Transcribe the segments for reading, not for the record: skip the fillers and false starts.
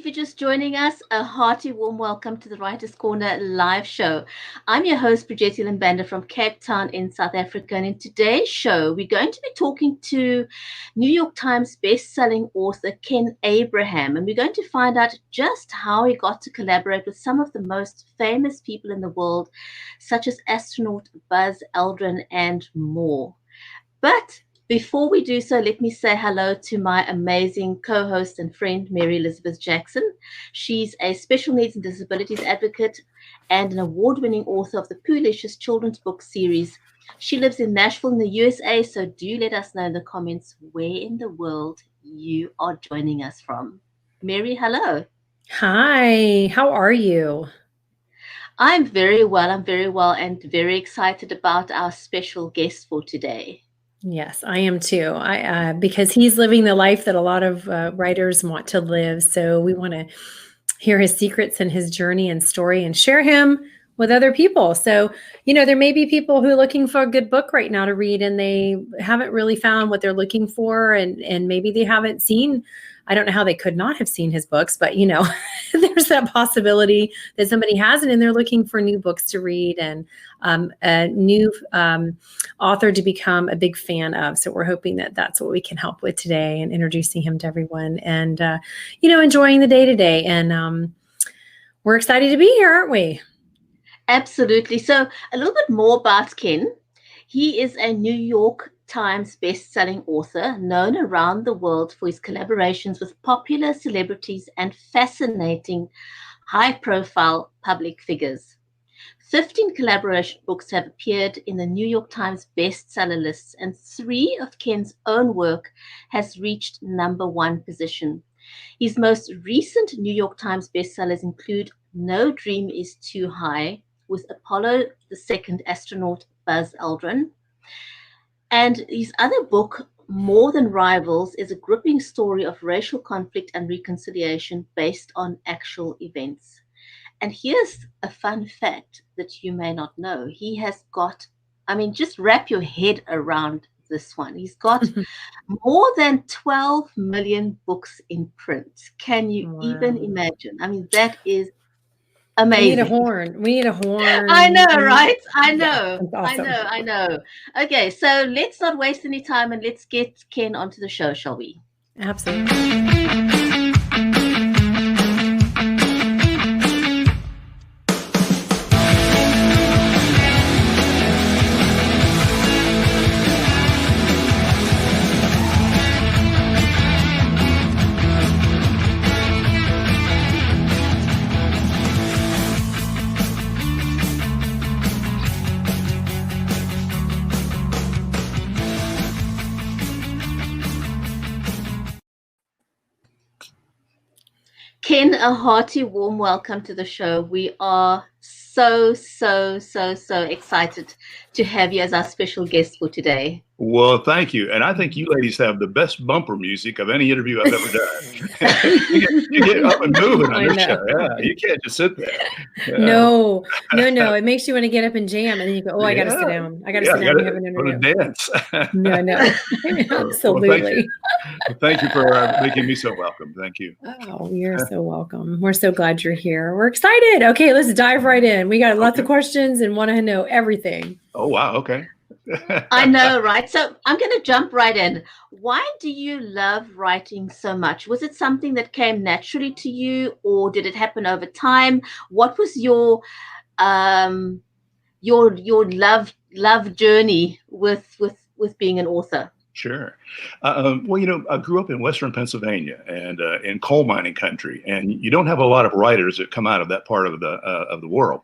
for just joining us. A hearty warm welcome to the Writers' Corner live show. I'm your host, Bridgetti Limbanda from Cape Town in South Africa. And in today's show, we're going to be talking to New York Times best-selling author Ken Abraham. And we're going to find out just how he got to collaborate with some of the most famous people in the world, such as astronaut Buzz Aldrin and more. But before we do so, let me say hello to my amazing co-host and friend, Mary Elizabeth Jackson. She's a special needs and disabilities advocate and an award-winning author of the Poolicious children's book series. She lives in Nashville in the USA, so do let us know in the comments where in the world you are joining us from. Mary, hello. Hi, how are you? I'm very well, and very excited about our special guest for today. Yes, I am too. Because he's living the life that a lot of writers want to live. So we want to hear his secrets and his journey and story and share him with other people. So, there may be people who are looking for a good book right now to read and they haven't really found what they're looking for. And maybe they haven't seen, I don't know how they could not have seen his books, but there's that possibility that somebody hasn't and they're looking for new books to read and a new author to become a big fan of. So we're hoping that that's what we can help with today and introducing him to everyone and, enjoying the day to day. And we're excited to be here, aren't we? Absolutely. So a little bit more about Ken. He is a New York Times best-selling author known around the world for his collaborations with popular celebrities and fascinating high-profile public figures. 15 collaboration books have appeared in the New York Times bestseller lists, and 3 of Ken's own work has reached #1 position. His most recent New York Times bestsellers include No Dream is Too High with Apollo II astronaut Buzz Aldrin. And his other book, More Than Rivals, is a gripping story of racial conflict and reconciliation based on actual events. And here's a fun fact that you may not know. He has got, just wrap your head around this one. He's got more than 12 million books in print. Can you even imagine? That is amazing. We need a horn. I know, right? I know. Yeah, awesome. I know. Okay, so let's not waste any time and let's get Ken onto the show, shall we? Absolutely. Ken, a hearty warm welcome to the show. We are so excited to have you as our special guest for today. Well, thank you. And I think you ladies have the best bumper music of any interview I've ever done. you get up and moving on this show. Yeah, you can't just sit there. Yeah. No. It makes you want to get up and jam. And then you go, I got to sit down. I got to sit down and have an interview. Dance. No. Absolutely. Well, thank you for making me so welcome. Thank you. Oh, you're so welcome. We're so glad you're here. We're excited. Okay, let's dive right in. We got lots of questions and want to know everything. Oh, wow. Okay. I know, right? So I'm going to jump right in. Why do you love writing so much? Was it something that came naturally to you, or did it happen over time? What was your love journey with being an author? Sure. Well, I grew up in Western Pennsylvania and in coal mining country, and you don't have a lot of writers that come out of that part of the world.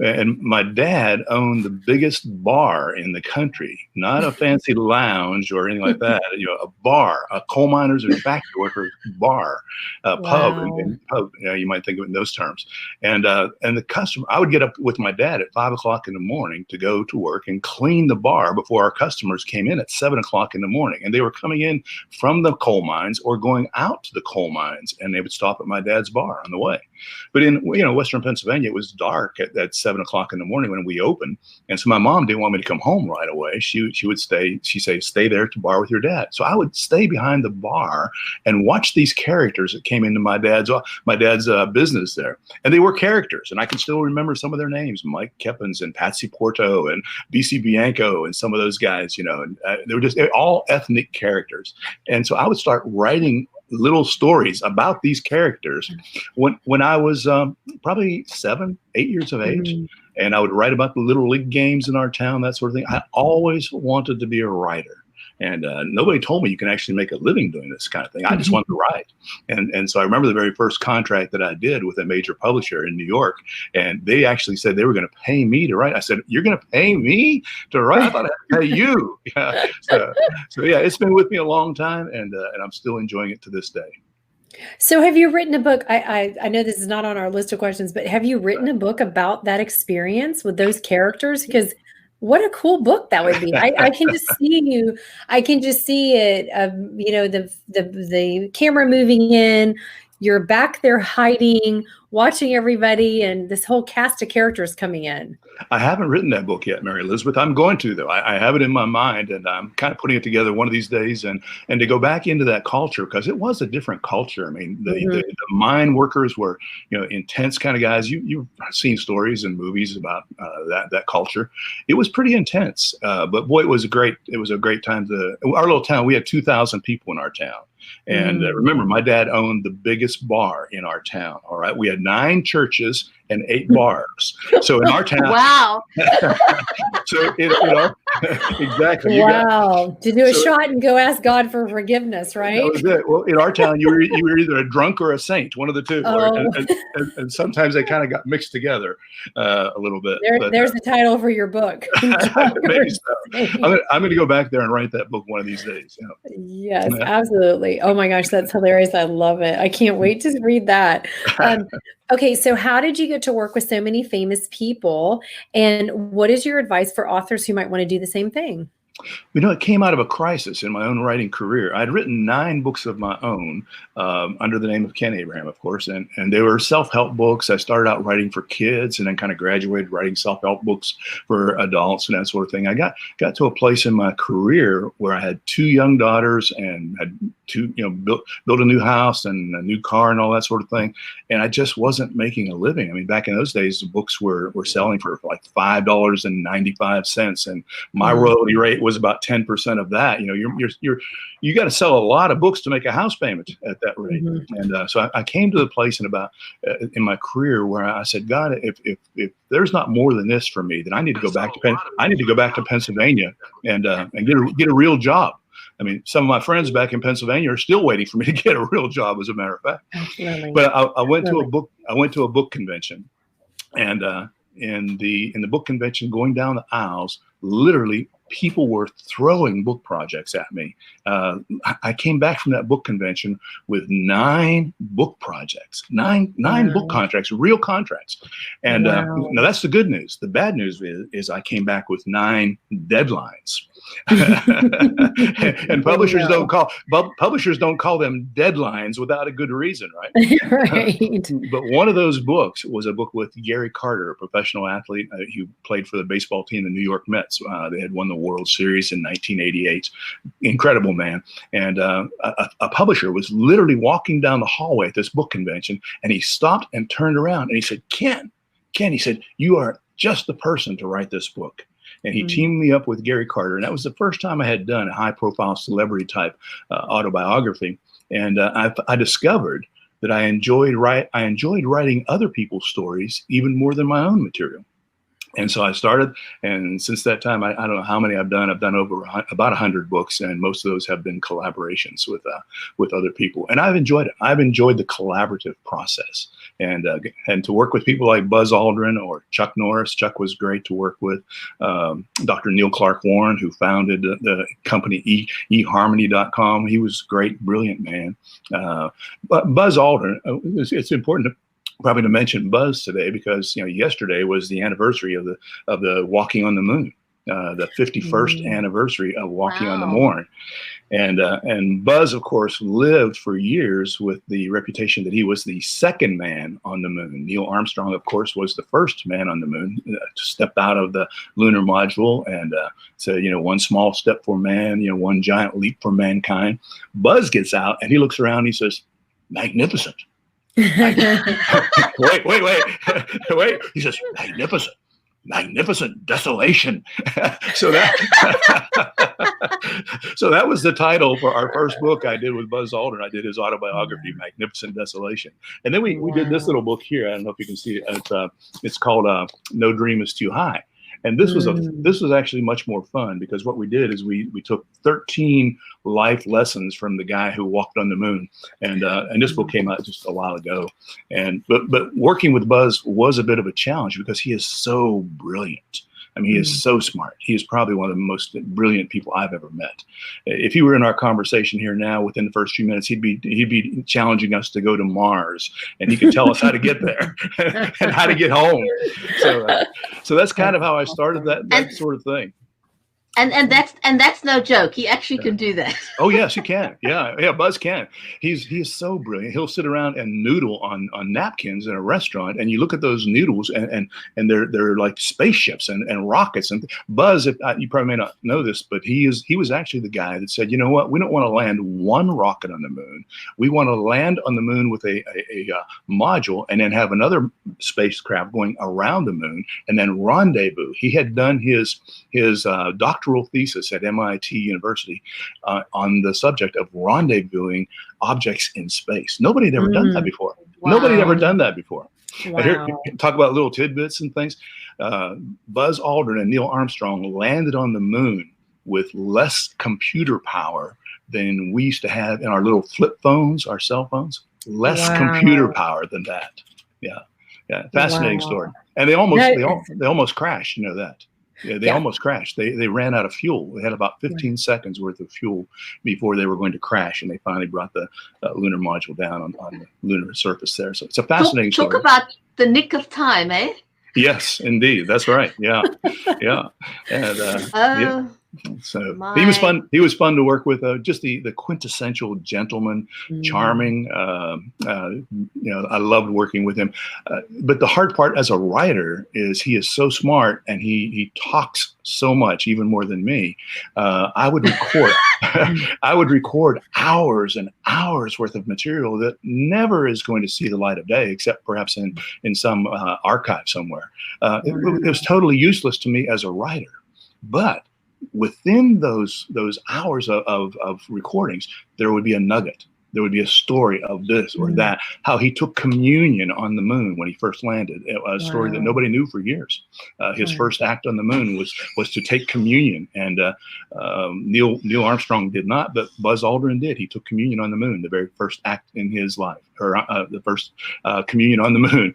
And my dad owned the biggest bar in the country, not a fancy lounge or anything like that. A bar, a coal miners and factory workers bar, pub, and pub. You might think of it in those terms. And the customer, I would get up with my dad at 5 o'clock in the morning to go to work and clean the bar before our customers came in at 7 o'clock in the morning. And they were coming in from the coal mines or going out to the coal mines, and they would stop at my dad's bar on the way. But in, Western Pennsylvania, it was dark at 7 o'clock in the morning when we opened. And so my mom didn't want me to come home right away. She would stay, she'd say, stay there to bar with your dad. So I would stay behind the bar and watch these characters that came into my dad's business there. And they were characters. And I can still remember some of their names, Mike Keppins and Patsy Porto and BC Bianco and some of those guys, and they were just all ethnic characters. And so I would start writing little stories about these characters when I was probably 7, 8 years of age. And I would write about the little league games in our town, that sort of thing. I always wanted to be a writer. And nobody told me you can actually make a living doing this kind of thing. I just wanted to write. And so I remember the very first contract that I did with a major publisher in New York. And they actually said they were going to pay me to write. I said, you're going to pay me to write? I thought I'd pay you. Yeah. So yeah, it's been with me a long time, and I'm still enjoying it to this day. So have you written a book? I know this is not on our list of questions, but have you written a book about that experience with those characters? Because what a cool book that would be. I can just see you. I can just see it. The camera moving in, you're back there hiding, watching everybody, and this whole cast of characters coming in. I haven't written that book yet, Mary Elizabeth. I'm going to, though. I have it in my mind, and I'm kind of putting it together one of these days, and to go back into that culture, because it was a different culture. I mean, the mine workers were, intense kind of guys. You've seen stories and movies about that culture. It was pretty intense, but boy, it was a great time our little town. We had 2,000 people in our town. And remember, my dad owned the biggest bar in our town. All right. We had 9 churches and 8 bars. So in our town. Wow. So, exactly. Wow. To do a shot and go ask God for forgiveness, right? That was it. Well, in our town, you were either a drunk or a saint, one of the two. Oh. And sometimes they kind of got mixed together a little bit. There's the title for your book. Maybe so. I'm going to go back there and write that book one of these days. Yes, absolutely. Oh my gosh, that's hilarious. I love it. I can't wait to read that. Okay, so how did you get to work with so many famous people? And what is your advice for authors who might want to do the same thing? It came out of a crisis in my own writing career. I'd written 9 books of my own under the name of Ken Abraham, of course, and they were self-help books. I started out writing for kids and then kind of graduated writing self-help books for adults and that sort of thing. I got to a place in my career where I had 2 young daughters and had built a new house and a new car and all that sort of thing. And I just wasn't making a living. I mean, back in those days, the books were selling for like $5.95, and my royalty rate was about 10% of that. You got to sell a lot of books to make a house payment at that rate. And so I came to the place in my career where I said, God, if there's not more than this for me, then I need to go back to Pennsylvania and get a real job. I mean, some of my friends back in Pennsylvania are still waiting for me to get a real job, as a matter of fact. Absolutely. But I went to a book convention, and in the book convention, going down the aisles, literally people were throwing book projects at me. I came back from that book convention with 9 book projects, nine book contracts, real contracts. And now that's the good news. The bad news is I came back with 9 deadlines. And publishers don't call them deadlines without a good reason, right? Right. But one of those books was a book with Gary Carter, a professional athlete who played for the baseball team, the New York Mets. They had won the World Series in 1988. Incredible man. And a publisher was literally walking down the hallway at this book convention, and he stopped and turned around and he said, Ken, he said, you are just the person to write this book. And he teamed me up with Gary Carter. And that was the first time I had done a high-profile celebrity-type autobiography. And I discovered that I enjoyed writing other people's stories even more than my own material. And so I started, and since that time, I don't know how many I've done. I've done about 100 books, and most of those have been collaborations with other people. And I've enjoyed it. I've enjoyed the collaborative process, and to work with people like Buzz Aldrin or Chuck Norris. Chuck was great to work with. Dr. Neil Clark Warren, who founded the company eHarmony.com. He was a great, brilliant man. But Buzz Aldrin, it's important probably to mention Buzz today because yesterday was the anniversary of the walking on the moon. the 51st anniversary of walking on the Wow. moon. And Buzz, of course, lived for years with the reputation that he was the second man on the moon. Neil Armstrong, of course, was the first man on the moon to step out of the lunar module and say, one small step for man, one giant leap for mankind. Buzz gets out and he looks around and he says, magnificent. Wait. He says, magnificent desolation. So that was the title for our first book I did with Buzz Aldrin. I did his autobiography, Magnificent Desolation. And then we did this little book here. I don't know if you can see it. It's called No Dream Is Too High. And this was actually much more fun because what we did is we took 13 life lessons from the guy who walked on the moon, and this book came out just a while ago. But working with Buzz was a bit of a challenge because he is so brilliant. I mean, he is so smart. He is probably one of the most brilliant people I've ever met. If he were in our conversation here now, within the first few minutes, he'd be challenging us to go to Mars, and he could tell us how to get there and how to get home. So that's kind of how I started that sort of thing. And that's no joke. He actually can do that. Oh yes, he can. Yeah, Buzz can. He's so brilliant. He'll sit around and noodle on napkins in a restaurant, and you look at those noodles, and they're like spaceships and rockets. And Buzz, you probably may not know this, but he was actually the guy that said, you know what, we don't want to land one rocket on the moon. We want to land on the moon with a module, and then have another spacecraft going around the moon, and then rendezvous. He had done his doctoral thesis at MIT University on the subject of rendezvousing objects in space. Nobody had ever done that before. Wow. Nobody had ever done that before. Wow. Here, talk about little tidbits and things. Buzz Aldrin and Neil Armstrong landed on the moon with less computer power than we used to have in our little flip phones, our cell phones. Less computer power than that. Yeah, fascinating story. And they almost crashed. You know that. Yeah, they almost crashed. They ran out of fuel. They had about 15 seconds worth of fuel before they were going to crash, and they finally brought the lunar module down on the lunar surface there. So it's a fascinating story. Talk about the nick of time, eh? Yes, indeed. That's right. Yeah. And so he was fun. He was fun to work with. Just the quintessential gentleman, charming. I loved working with him. But the hard part as a writer is he is so smart and he talks so much, even more than me. I would record hours and hours worth of material that never is going to see the light of day, except perhaps in some archive somewhere. It was totally useless to me as a writer, but within those hours of recordings, there would be a nugget. There would be a story of this or that, how he took communion on the moon when he first landed, a story that nobody knew for years. His first act on the moon was to take communion, and Neil Armstrong did not, but Buzz Aldrin did. He took communion on the moon, the very first act in his life, or the first communion on the moon.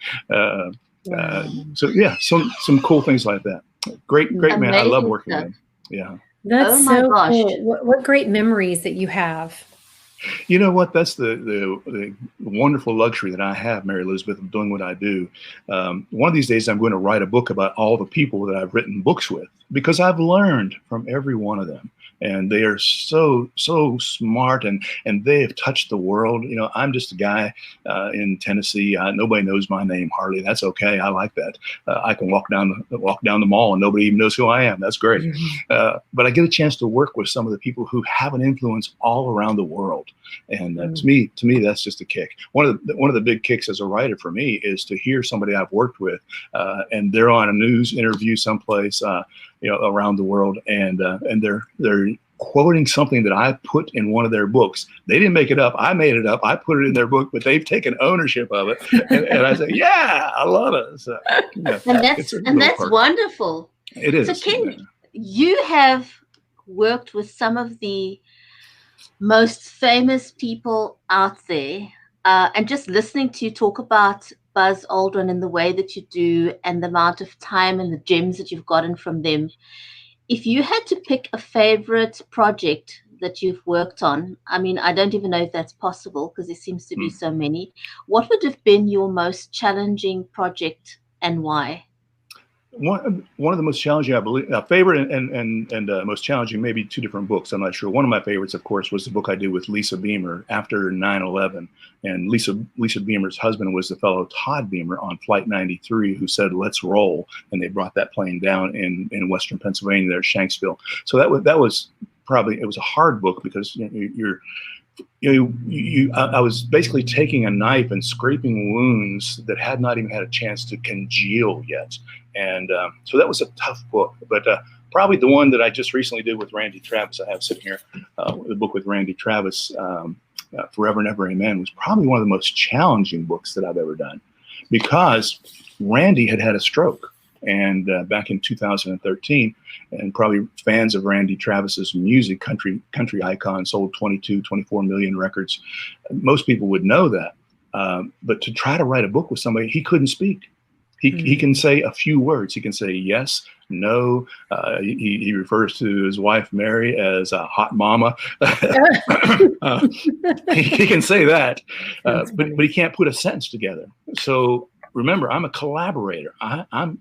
Some cool things like that. Great man. I love working with him. Yeah. That's so cool. What great memories that you have. You know what? That's the wonderful luxury that I have, Mary Elizabeth, of doing what I do. One of these days, I'm going to write a book about all the people that I've written books with, because I've learned from every one of them. And they are so smart, and they have touched the world. You know, I'm just a guy in Tennessee. Nobody knows my name hardly. That's okay. I like that. I can walk down the mall and nobody even knows who I am. That's great. But I get a chance to work with some of the people who have an influence all around the world. And to me, that's just a kick. One of the big kicks as a writer for me is to hear somebody I've worked with, and they're on a news interview someplace, around the world, and they're quoting something that I put in one of their books. They didn't make it up. I made it up. I put it in their book, but they've taken ownership of it. And I say, yeah, I love it. So, and that's wonderful. It is. So Ken, you have worked with some of the most famous people out there, and just listening to you talk about Buzz Aldrin and the way that you do, and the amount of time and the gems that you've gotten from them. If you had to pick a favorite project that you've worked on, I mean, I don't even know if that's possible because there seems to be so many. What would have been your most challenging project and why? one of the most challenging, I believe, favorite and most challenging, maybe two different books. I'm not sure. One of my favorites, of course, was the book I did with Lisa Beamer after 9/11. And Lisa Beamer's husband was the fellow Todd Beamer on Flight 93 who said, "Let's roll." And they brought that plane down in Western Pennsylvania there at Shanksville. So that was probably, it was a hard book because I was basically taking a knife and scraping wounds that had not even had a chance to congeal yet. And so that was a tough book, but probably the one that I just recently did with Randy Travis, I have sitting here, the book with Randy Travis, Forever and Ever Amen, was probably one of the most challenging books that I've ever done, because Randy had had a stroke. And back in 2013, and probably fans of Randy Travis's music, country icon, sold 24 million records. Most people would know that. But to try to write a book with somebody, he couldn't speak. He can say a few words. He can say yes, no. He refers to his wife, Mary, as a hot mama. He can say that, but he can't put a sentence together. So remember, I'm a collaborator.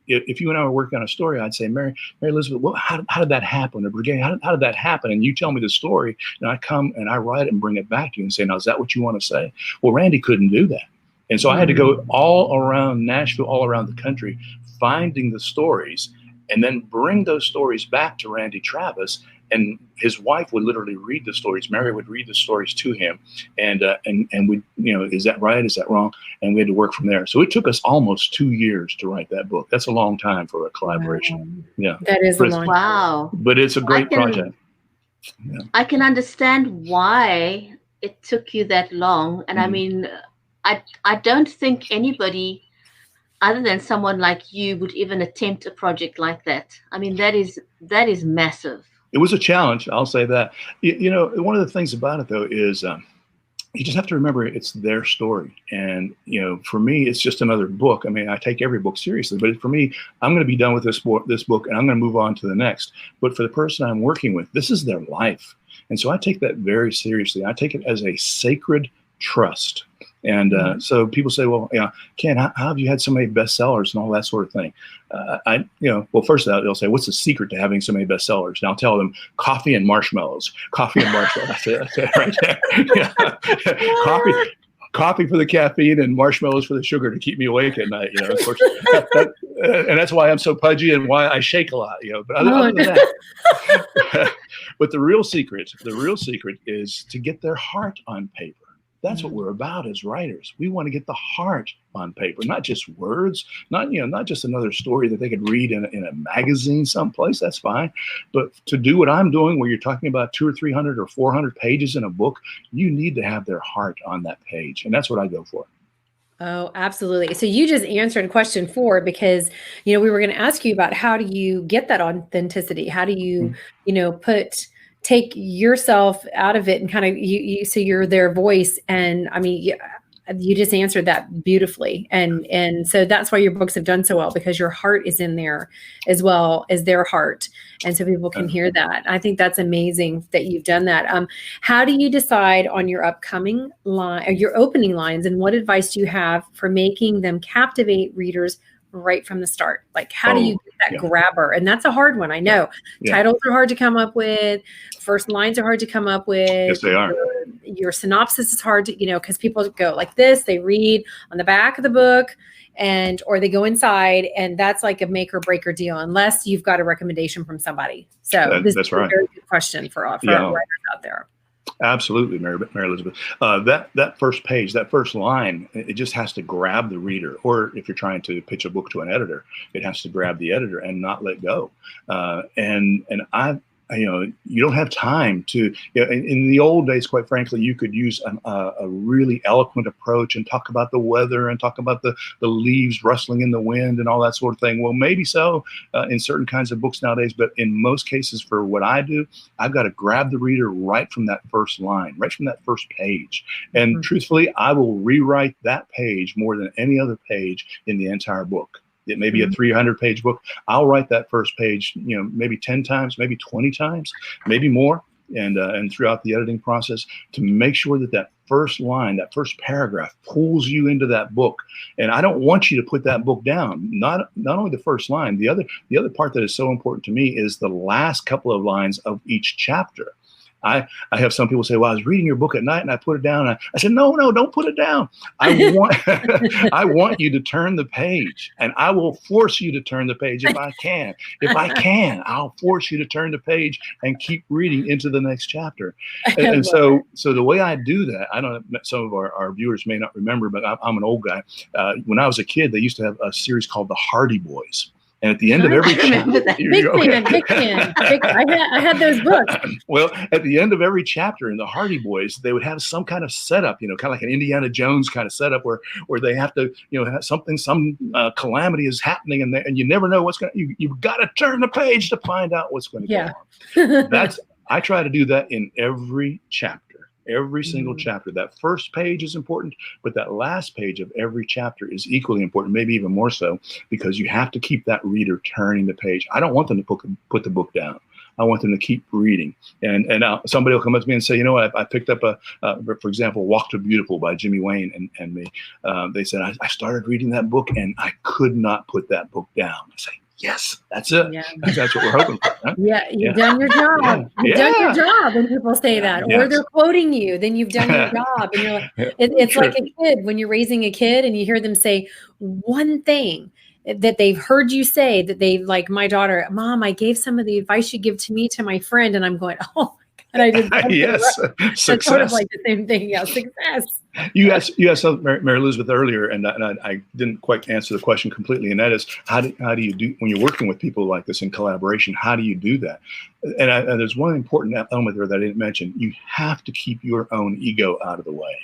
If you and I were working on a story, I'd say, Mary Elizabeth, how did that happen? Or Brigade, how did that happen? And you tell me the story, and I come and I write it and bring it back to you and say, now, is that what you want to say? Well, Randy couldn't do that. And so I had to go all around Nashville, all around the country, finding the stories, and then bring those stories back to Randy Travis. And his wife would literally read the stories. Mary would read the stories to him, and we, is that right? Is that wrong? And we had to work from there. So it took us almost 2 years to write that book. That's a long time for a collaboration. Wow. Yeah, that is a long time. Wow. But it's a great project. Yeah. I can understand why it took you that long, and I mean, I don't think anybody other than someone like you would even attempt a project like that. I mean, that is massive. It was a challenge, I'll say that. One of the things about it, though, is you just have to remember it's their story. And, for me, it's just another book. I mean, I take every book seriously, but for me, I'm going to be done with this book and I'm going to move on to the next. But for the person I'm working with, this is their life. And so I take that very seriously. I take it as a sacred trust. And so people say, well, Ken, how have you had so many bestsellers and all that sort of thing? Well, first they'll say, what's the secret to having so many bestsellers? And I'll tell them, coffee and marshmallows. Coffee and marshmallows. That's it right there. Yeah. Coffee for the caffeine and marshmallows for the sugar to keep me awake at night. Of course, and that's why I'm so pudgy and why I shake a lot. But other than that, but the real secret is to get their heart on paper. That's what we're about as writers. We want to get the heart on paper, not just words, not just another story that they could read in a magazine someplace. That's fine. But to do what I'm doing, where you're talking about 200 or 300 or 400 pages in a book, you need to have their heart on that page. And that's what I go for. Oh, absolutely. So you just answered question 4, because, we were going to ask you about how do you get that authenticity? How do you, take yourself out of it and kind of so you're their voice. And I mean, you just answered that beautifully. And so that's why your books have done so well, because your heart is in there as well as their heart. And so people can hear that. I think that's amazing that you've done that. How do you decide on your upcoming line or your opening lines, and what advice do you have for making them captivate readers right from the start? Like, how do you get that grabber? And that's a hard one. I know titles are hard to come up with. First lines are hard to come up with. Yes, they are. Your synopsis is hard to, because people go like this, they read on the back of the book or they go inside, and that's like a make or break or deal, unless you've got a recommendation from somebody. So this is a very good question for our writers out there. Absolutely, Mary Elizabeth. That first page, that first line, it just has to grab the reader. Or if you're trying to pitch a book to an editor, it has to grab the editor and not let go. And you don't have time to, in the old days, quite frankly, you could use a really eloquent approach and talk about the weather and talk about the leaves rustling in the wind and all that sort of thing. Well, maybe so in certain kinds of books nowadays, but in most cases for what I do, I've got to grab the reader right from that first line, right from that first page. And truthfully, I will rewrite that page more than any other page in the entire book. It may be a 300-page book. I'll write that first page, maybe 10 times, maybe 20 times, maybe more. and throughout the editing process to make sure that that first line, that first paragraph pulls you into that book. And I don't want you to put that book down. Not only the first line, the other part that is so important to me is the last couple of lines of each chapter. I have some people say, well, I was reading your book at night and I put it down. I said, no, don't put it down. I want I want you to turn the page, and I will force you to turn the page if I can. If I can, I'll force you to turn the page and keep reading into the next chapter. And so the way I do that, I don't know, some of our viewers may not remember, but I'm an old guy. When I was a kid, they used to have a series called The Hardy Boys. And at the end of every chapter, big fan. I had those books. Well, at the end of every chapter in the Hardy Boys, they would have some kind of setup, kind of like an Indiana Jones kind of setup where they have to, have some calamity is happening, and you never know what's going to. You've got to turn the page to find out what's going to go on. I try to do that in every chapter. Every single chapter. That first page is important, but that last page of every chapter is equally important, maybe even more so, because you have to keep that reader turning the page. I don't want them to put the book down. I want them to keep reading. And somebody will come up to me and say, you know what, I picked up for example, Walk to Beautiful by Jimmy Wayne and me. They said, I started reading that book and I could not put that book down. I say, yes, that's it. Yeah. That's what we're hoping for. Huh? You've done your job. You've done your job when people say that. Or they're quoting you, then you've done your job. And you're like, it's like a kid when you're raising a kid and you hear them say one thing that they've heard you say, that they, like my daughter, Mom, I gave some of the advice you give to me to my friend. And I'm going, oh my God, I did. Yes, success. It's sort of like the same thing. Yeah, success. You asked Mary Elizabeth earlier, and I didn't quite answer the question completely, and that is how do you do when you're working with people like this in collaboration? How do you do that? And there's one important element there that I didn't mention. You have to keep your own ego out of the way.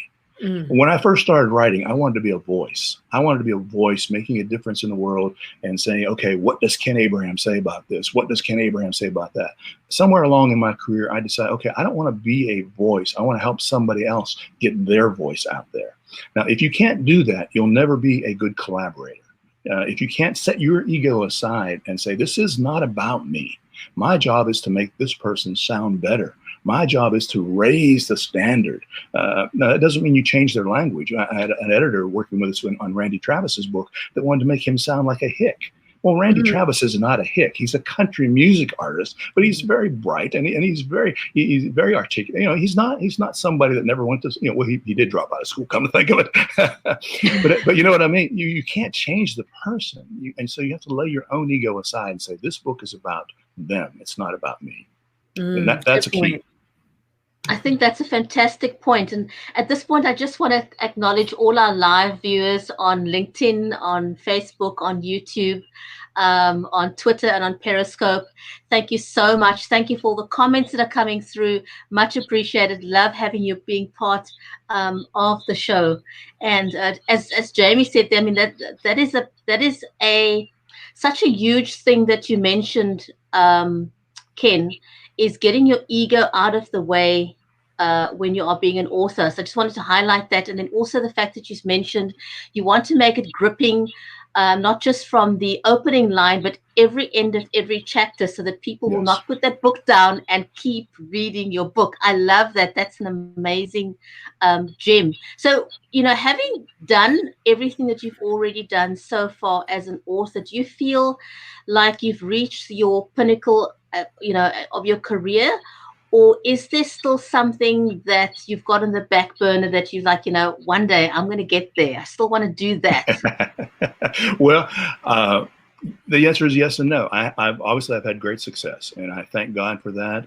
When I first started writing, I wanted to be a voice. I wanted to be a voice making a difference in the world and saying, okay, what does Ken Abraham say about this? What does Ken Abraham say about that? Somewhere along in my career, I decided, okay, I don't want to be a voice. I want to help somebody else get their voice out there. Now, if you can't do that, you'll never be a good collaborator. If you can't set your ego aside and say, this is not about me. My job is to make this person sound better. My job is to raise the standard. Now, that doesn't mean you change their language. I had an editor working with us on Randy Travis's book that wanted to make him sound like a hick. Well, Randy Travis is not a hick. He's a country music artist, but he's very bright and he's very articulate. He's not somebody that never went to, well, he did drop out of school, come to think of it. but you know what I mean? You can't change the person. And so you have to lay your own ego aside and say, this book is about them. It's not about me. And that's a key. I think that's a fantastic point. And at this point, I just want to acknowledge all our live viewers on LinkedIn, on Facebook, on YouTube, on Twitter, and on Periscope. Thank you so much. Thank you for all the comments that are coming through. Much appreciated. Love having you being part of the show. And as Jamie said, I mean, that is such a huge thing that you mentioned, Ken, is getting your ego out of the way when you are being an author. So I just wanted to highlight that. And then also the fact that you mentioned you want to make it gripping, not just from the opening line, but every end of every chapter, so that people will not put that book down and keep reading your book. I love that. That's an amazing gem. So, having done everything that you've already done so far as an author, do you feel like you've reached your pinnacle of your career, or is there still something that you've got on the back burner that you're like, one day I'm going to get there? I still want to do that. Well, the answer is yes and no. I've had great success, and I thank God for that.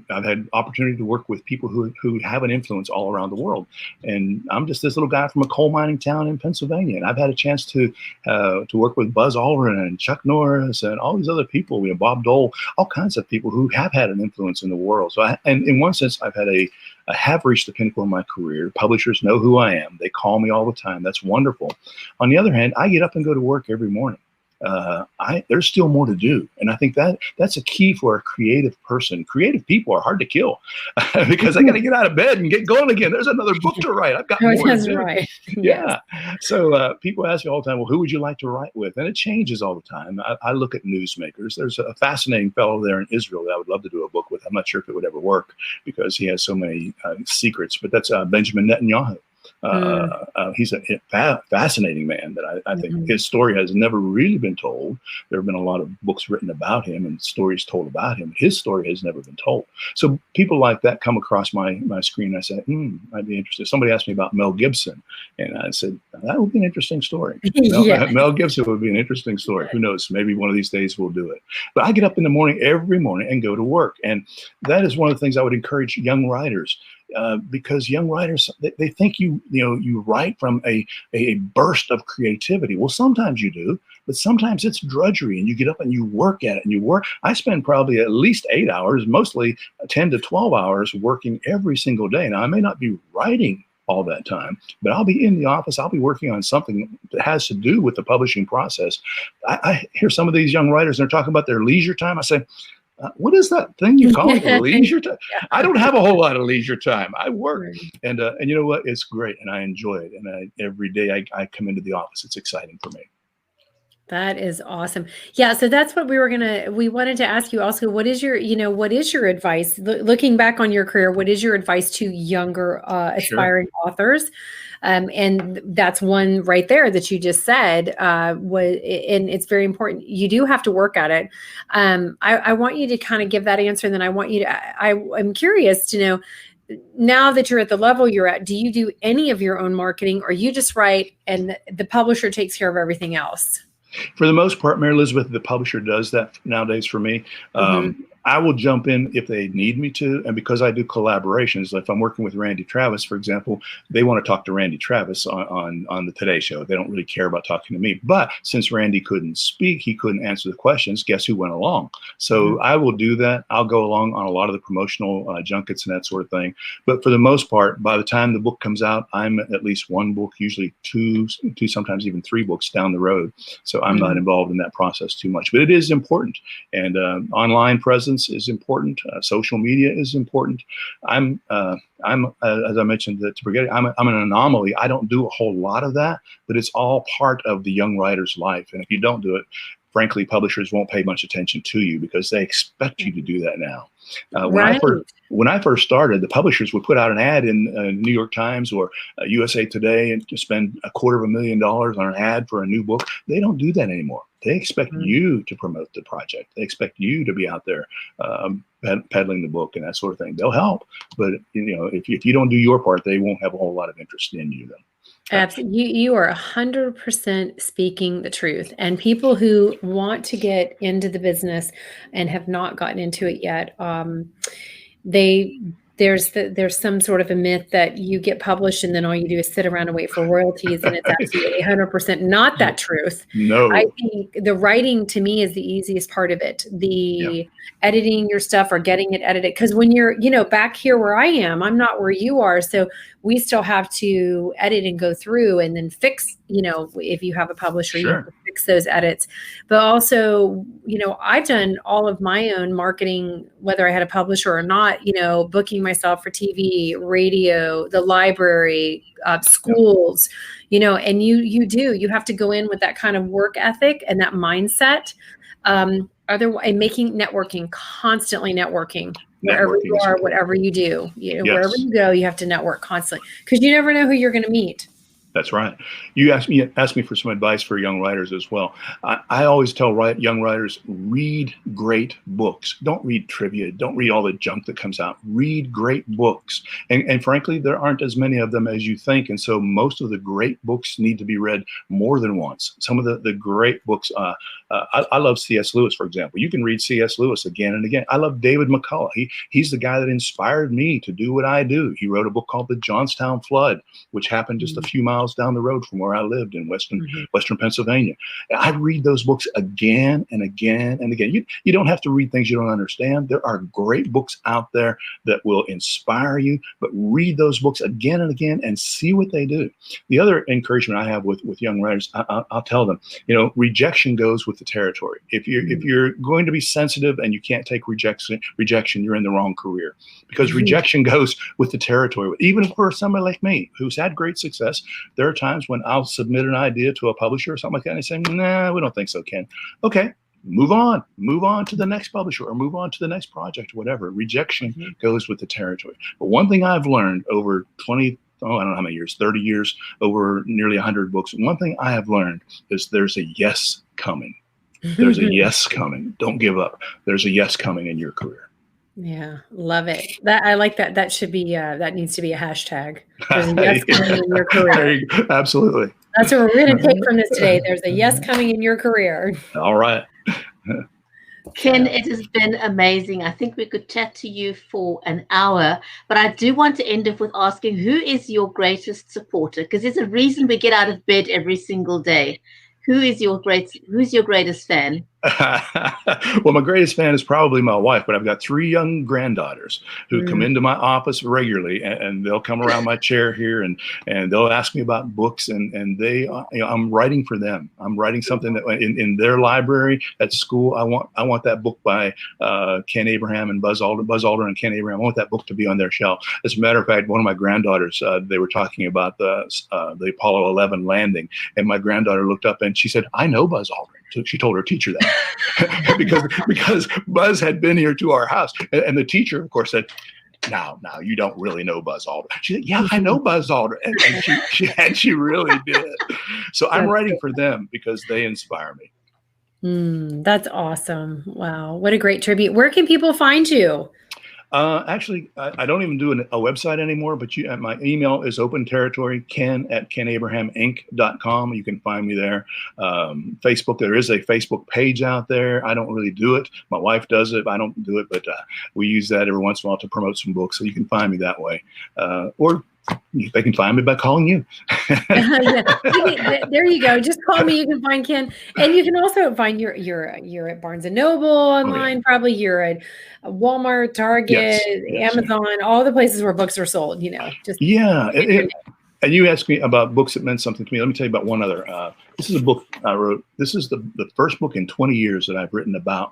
I've had opportunity to work with people who have an influence all around the world, and I'm just this little guy from a coal mining town in Pennsylvania, and I've had a chance to work with Buzz Aldrin and Chuck Norris and all these other people, Bob Dole, all kinds of people who have had an influence in the world. So, and in one sense, I've had I have reached the pinnacle of my career. Publishers know who I am. They call me all the time. That's wonderful. On the other hand, I get up and go to work every morning. there's still more to do. And I think that's a key for a creative person. Creative people are hard to kill because I got to get out of bed and get going again. There's another book to write. I've got more to do. Right. Yeah. So people ask me all the time, well, who would you like to write with? And it changes all the time. I look at newsmakers. There's a fascinating fellow there in Israel that I would love to do a book with. I'm not sure if it would ever work because he has so many secrets, but that's Benjamin Netanyahu. He's a fascinating man that I think his story has never really been told. There have been a lot of books written about him and stories told about him. His story has never been told. So people like that come across my screen. I said, I'd be interested. Somebody asked me about Mel Gibson, and I said, that would be an interesting story. Mel Gibson would be an interesting story. Who knows? Maybe one of these days we'll do it. But I get up in the morning every morning and go to work. And that is one of the things I would encourage young writers. Because young writers, they think you write from a burst of creativity. Well, sometimes you do, but sometimes it's drudgery and you get up and you work at it and you work. I spend probably at least 8 hours, mostly 10 to 12 hours working every single day. Now, I may not be writing all that time, but I'll be in the office. I'll be working on something that has to do with the publishing process. I hear some of these young writers, and they're talking about their leisure time. I say, what is that thing you call it? Leisure time? I don't have a whole lot of leisure time. I work, and you know what? It's great, and I enjoy it. And every day I come into the office. It's exciting for me. That is awesome. Yeah. So that's what we wanted to ask you also, what is your advice looking back on your career? What is your advice to younger aspiring authors? And that's one right there that you just said, and it's very important. You do have to work at it. I want you to kind of give that answer. And then I want you to, I'm curious to know, now that you're at the level you're at, do you do any of your own marketing, or you just write and the publisher takes care of everything else? For the most part, Mary Elizabeth, the publisher does that nowadays for me. I will jump in if they need me to. And because I do collaborations, if I'm working with Randy Travis, for example, they want to talk to Randy Travis on the Today Show. They don't really care about talking to me. But since Randy couldn't speak, he couldn't answer the questions, guess who went along? So I will do that. I'll go along on a lot of the promotional junkets and that sort of thing. But for the most part, by the time the book comes out, I'm at least one book, usually two, sometimes even 3 books down the road. So I'm not involved in that process too much. But it is important. And online presence is important. Social media is important. I'm as I mentioned to Brigitte, I'm an anomaly. I don't do a whole lot of that, but it's all part of the young writer's life. And if you don't do it, frankly, publishers won't pay much attention to you because they expect you to do that now. When I first started, the publishers would put out an ad in New York Times or USA Today and to spend $250,000 on an ad for a new book. They don't do that anymore. They expect you to promote the project. They expect you to be out there peddling the book and that sort of thing. They'll help, but if you don't do your part, they won't have a whole lot of interest in you. Absolutely. You are 100% speaking the truth. And people who want to get into the business and have not gotten into it yet, there's some sort of a myth that you get published and then all you do is sit around and wait for royalties, and it's absolutely 100% not that truth. No. I think the writing to me is the easiest part of it. The editing your stuff or getting it edited, because when you're back here where I am, I'm not where you are, so we still have to edit and go through and then fix, if you have a publisher, you have to fix those edits. But also, I've done all of my own marketing, whether I had a publisher or not, booking myself for TV, radio, the library, schools, and you have to go in with that kind of work ethic and that mindset. Otherwise, constantly networking. Wherever you are, whatever you do, wherever you go, you have to network constantly because you never know who you're going to meet. That's right. You asked me for some advice for young writers as well. I always tell young writers, read great books. Don't read trivia. Don't read all the junk that comes out. Read great books. And frankly, there aren't as many of them as you think. And so most of the great books need to be read more than once. Some of the great books, I love C.S. Lewis, for example. You can read C.S. Lewis again and again. I love David McCullough. He's the guy that inspired me to do what I do. He wrote a book called The Johnstown Flood, which happened just a few miles down the road from where I lived in Western Pennsylvania. I read those books again and again and again. You don't have to read things you don't understand. There are great books out there that will inspire you, but read those books again and again and see what they do. The other encouragement I have with young writers, I'll tell them, rejection goes with the territory. If you're going to be sensitive and you can't take rejection, you're in the wrong career, because rejection goes with the territory. Even for somebody like me who's had great success, there are times when I'll submit an idea to a publisher or something like that, and they say, "Nah, we don't think so, Ken." Okay. Move on to the next publisher or move on to the next project, whatever. Rejection goes with the territory. But one thing I've learned over I don't know how many years, 30 years, over nearly 100 books. One thing I have learned is there's a yes coming. There's a yes coming. Don't give up. There's a yes coming in your career. Yeah, love it. I like that. That should be, that needs to be a hashtag. There's a yes coming in your career. Absolutely. That's what we're going to take from this today. There's a yes coming in your career. All right. Ken, it has been amazing. I think we could chat to you for an hour, but I do want to end up with asking, who is your greatest supporter? Because there's a reason we get out of bed every single day. Who's your greatest fan? Well, my greatest fan is probably my wife, but I've got 3 young granddaughters who come into my office regularly, and they'll come around my chair here and they'll ask me about books, and they, I'm writing for them. I'm writing something that in their library at school. I want that book by Ken Abraham and Buzz Aldrin and Ken Abraham. I want that book to be on their shelf. As a matter of fact, one of my granddaughters, they were talking about the Apollo 11 landing, and my granddaughter looked up and she said, "I know Buzz Aldrin." So she told her teacher that because Buzz had been here to our house, and the teacher, of course, said, "Now, you don't really know Buzz Aldrin." She said, "Yeah, I know Buzz Aldrin," and she really did. So I'm writing for them because they inspire me. That's awesome! Wow, what a great tribute. Where can people find you? Actually, I don't even do a website anymore, but my email is open territory, ken@kenabrahaminc.com. You can find me there. Facebook, there is a Facebook page out there. I don't really do it. My wife does it. I don't do it, but we use that every once in a while to promote some books. So you can find me that way. Or they can find me by calling you. There you go. Just call me. You can find Ken, and you can also find you're at Barnes and Noble online. Probably you're at Walmart, Target, Amazon, all the places where books are sold. Just And you asked me about books that meant something to me. Let me tell you about one other. This is a book I wrote. This is the first book in 20 years that I've written about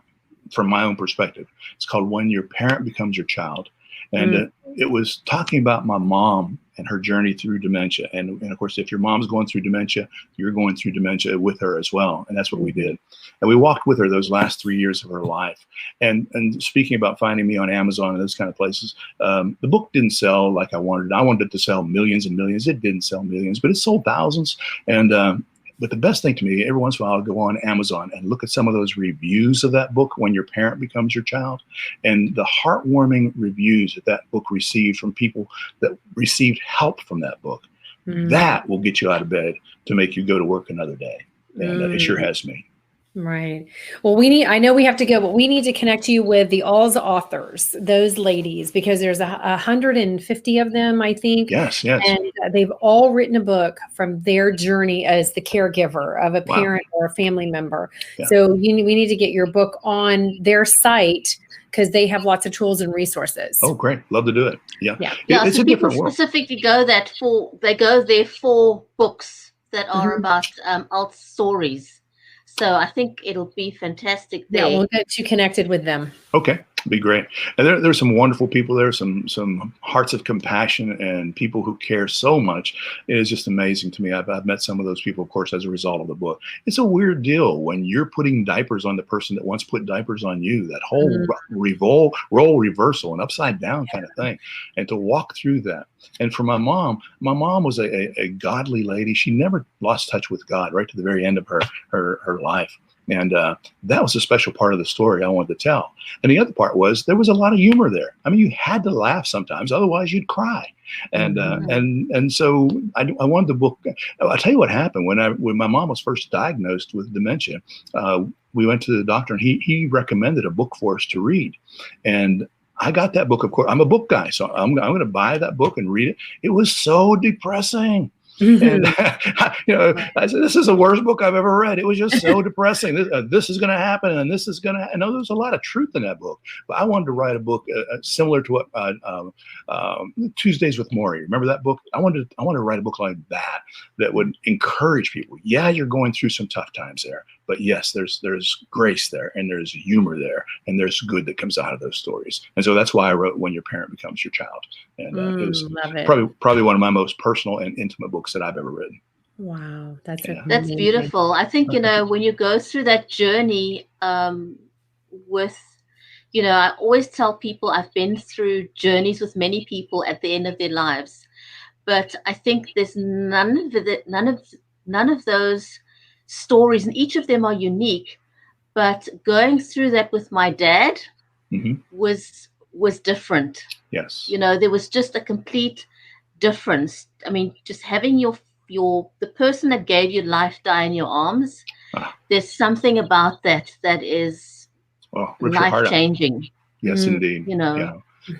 from my own perspective. It's called When Your Parent Becomes Your Child. And it was talking about my mom and her journey through dementia. And of course, if your mom's going through dementia, you're going through dementia with her as well. And that's what we did. And we walked with her those last 3 years of her life. And speaking about finding me on Amazon and those kind of places, the book didn't sell like I wanted. I wanted it to sell millions and millions. It didn't sell millions, but it sold thousands. And but the best thing to me, every once in a while, I'll go on Amazon and look at some of those reviews of that book, When Your Parent Becomes Your Child, and the heartwarming reviews that book received from people that received help from that book. That will get you out of bed to make you go to work another day. And it sure has me. Right. Well, I know we have to go, but we need to connect you with the Oz authors, those ladies, because there's 150 of them, I think. Yes. And they've all written a book from their journey as the caregiver of a parent or a family member. Yeah. So we need to get your book on their site, because they have lots of tools and resources. Oh, great. Love to do it. Yeah. It's so a different world. Specifically go there for books that are about alt stories. So I think it'll be fantastic there. Yeah, we'll get you connected with them. Okay, be great. And there's some wonderful people there, some hearts of compassion and people who care so much. It is just amazing to me. I've met some of those people, of course, as a result of the book. It's a weird deal when you're putting diapers on the person that once put diapers on you, that whole role reversal and upside down kind of thing. And to walk through that. And for my mom was a godly lady. She never lost touch with God right to the very end of her life. And that was a special part of the story I wanted to tell. And the other part was there was a lot of humor there. I mean, you had to laugh sometimes, otherwise you'd cry. And and so I wanted the book. I'll tell you what happened when my mom was first diagnosed with dementia. we went to the doctor, and he recommended a book for us to read. And I got that book. Of course, I'm a book guy, so I'm going to buy that book and read it. It was so depressing. And I said, this is the worst book I've ever read. It was just so depressing. This is going to happen, and this is going to. I know there's a lot of truth in that book, but I wanted to write a book similar to what Tuesdays with Morrie. Remember that book? I wanted to write a book like that would encourage people. Yeah, you're going through some tough times there, but yes, there's grace there, and there's humor there, and there's good that comes out of those stories. And so that's why I wrote When Your Parent Becomes Your Child. And it was probably one of my most personal and intimate books that I've ever written. Wow, that's beautiful. I think when you go through that journey with, I always tell people I've been through journeys with many people at the end of their lives, but I think there's none of those stories, and each of them are unique. But going through that with my dad was different. Yes, there was just a complete difference. I mean, just having the person that gave you life die in your arms, there's something about that is life changing. Yes, indeed.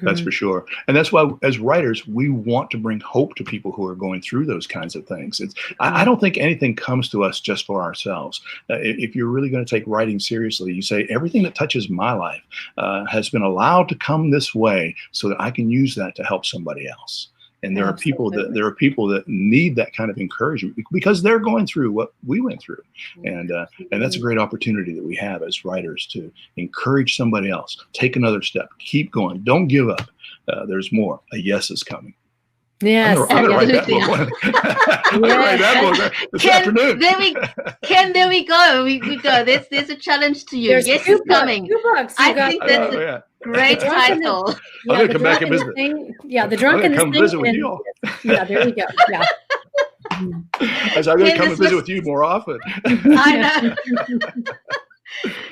That's for sure. And that's why, as writers, we want to bring hope to people who are going through those kinds of things. I don't think anything comes to us just for ourselves. If you're really going to take writing seriously, you say everything that touches my life has been allowed to come this way so that I can use that to help somebody else. And there are people that need that kind of encouragement because they're going through what we went through, and that's a great opportunity that we have as writers to encourage somebody else. Take another step. Keep going. Don't give up. There's more. A yes is coming. Yes, I'm gonna write that book. I'm gonna write that book this afternoon. There we go. We go. There's a challenge to you. There's yes, it's coming. 2 books. I think that's a great title. I'm gonna come back and visit. The drunkenness thing. Come visit with you all. Yeah, there we go. Yeah. As I'm gonna come and visit with you more often. I know.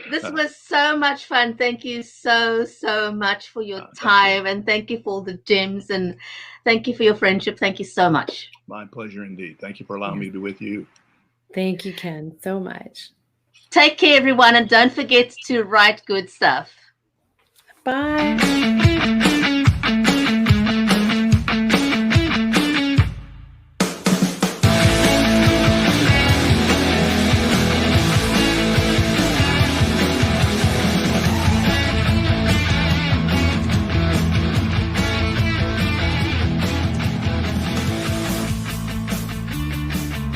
This was so much fun. Thank you so much for your time, and thank you for all the gems, and thank you for your friendship. Thank you so much. My pleasure indeed. Thank you for allowing me to be with you. Thank you, Ken, so much. Take care, everyone, and don't forget to write good stuff. Bye.